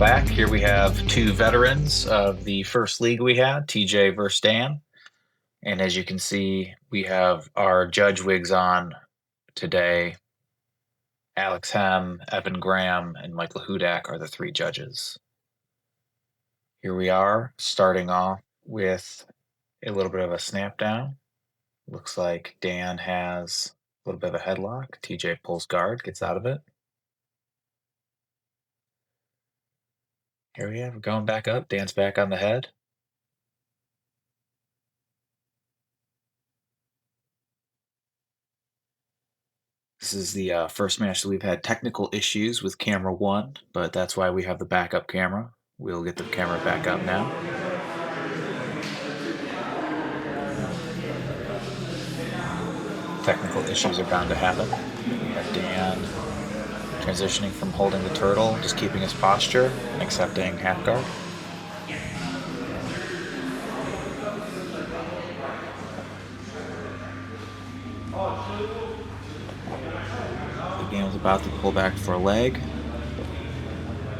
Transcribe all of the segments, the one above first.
back. Here we have two veterans of the first league we had, TJ versus Dan. And as you can see, we have our judge wigs on today. Alex Hem, Evan Graham, and Michael Hudak are the three judges. Here we are, starting off with a little bit of a snap down. Looks like Dan has a little bit of a headlock. TJ pulls guard, gets out of it. Here we have, going back up. Dan's back on the head. This is the first match that we've had technical issues with camera 1, but that's why we have the backup camera. We'll get the camera back up now. Technical issues are bound to happen. We have Dan transitioning from holding the turtle, just keeping his posture, and accepting half guard. Dan was about to pull back for a leg.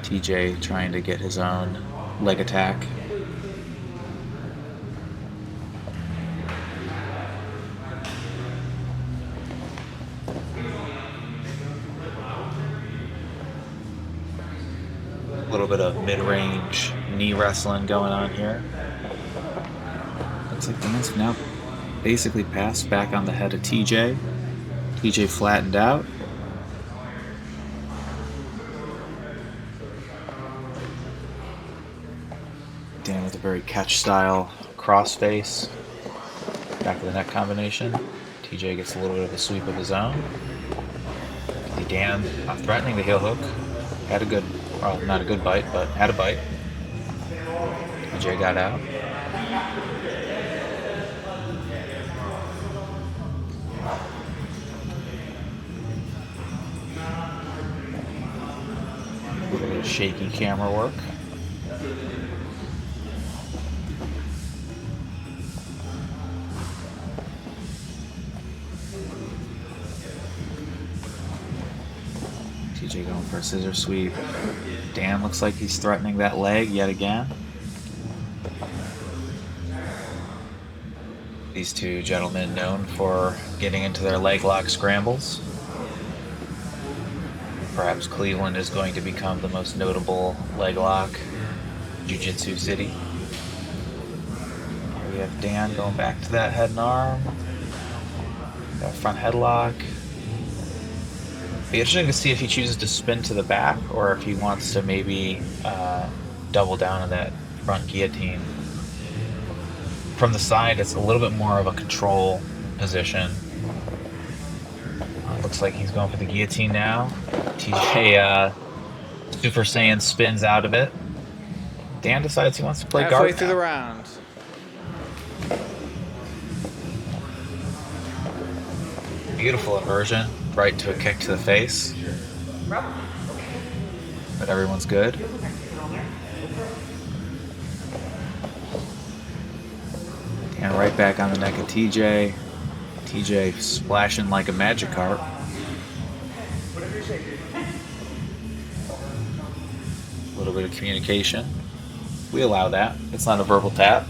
TJ trying to get his own leg attack. A little bit of mid-range knee wrestling going on here. Looks like Dan's now basically passed back on the head of TJ. TJ flattened out. Dan with a very catch-style cross-face. Back of the neck combination. TJ gets a little bit of a sweep of his own. Dan threatening the heel hook. Had a good, well, not a good bite, but had a bite. TJ got out. A little bit of shaky camera work. TJ going for a scissor sweep. Dan looks like he's threatening that leg yet again. These two gentlemen known for getting into their leg lock scrambles. Perhaps Cleveland is going to become the most notable leg lock Jiu Jitsu city. Here we have Dan going back to that head and arm. That front headlock. Be interesting to see if he chooses to spin to the back or if he wants to maybe double down on that front guillotine. From the side, it's a little bit more of a control position. Looks like he's going for the guillotine now. TJ Super Saiyan spins out of it. Dan decides he wants to play guard. Halfway through the round. Beautiful inversion. Right to a kick to the face. But everyone's good. And right back on the neck of TJ. TJ splashing like a magic carp. A little bit of communication. We allow that. It's not a verbal tap.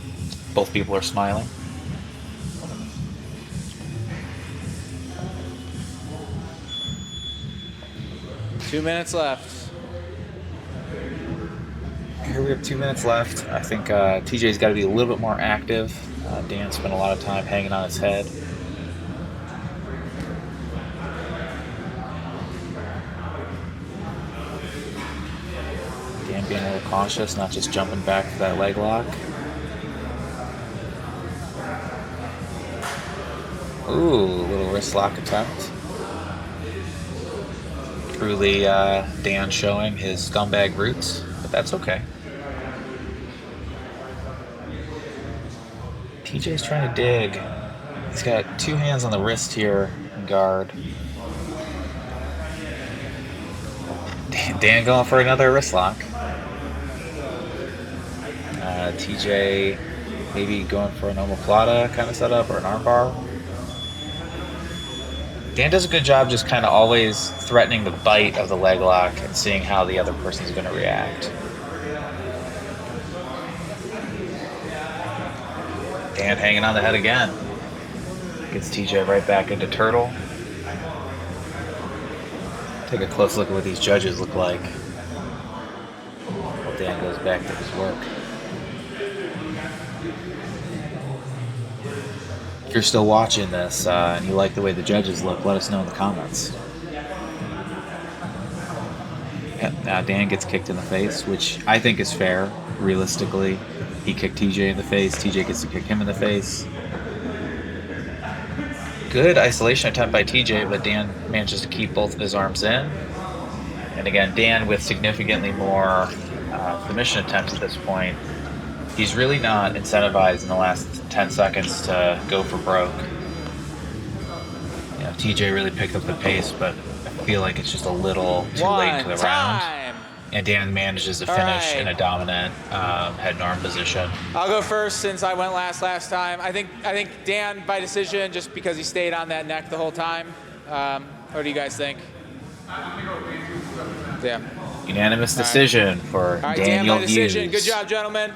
Both people are smiling. Two minutes left. Here we have 2 minutes left. I think TJ's got to be a little bit more active. Dan spent a lot of time hanging on his head. Dan being a little cautious, not just jumping back for that leg lock. Ooh, a little wrist lock attempt. Truly Dan showing his scumbag roots, but that's okay. TJ's trying to dig. He's got two hands on the wrist here in guard. Dan going for another wrist lock. TJ maybe going for an omoplata kind of setup or an armbar. Dan does a good job just kind of always threatening the bite of the leg lock and seeing how the other person's going to react. Dan hanging on the head again. Gets TJ right back into turtle. Take a close look at what these judges look like while Dan goes back to his work. If you're still watching this and you like the way the judges look, let us know in the comments. Now Dan gets kicked in the face, which I think is fair. Realistically, he kicked TJ in the face. TJ gets to kick him in the face. Good isolation attempt by TJ, but Dan manages to keep both of his arms in. And again, Dan with significantly more submission attempts at this point. He's really not incentivized in the last 10 seconds to go for broke. You know, TJ really picked up the pace, but I feel like it's just a little too late into the round. And Dan manages to finish in a dominant head and arm position. I'll go first since I went last time. I think Dan by decision just because he stayed on that neck the whole time. What do you guys think? Yeah. Unanimous decision for All right, Daniel Dan by decision. Hughes. Good job, gentlemen.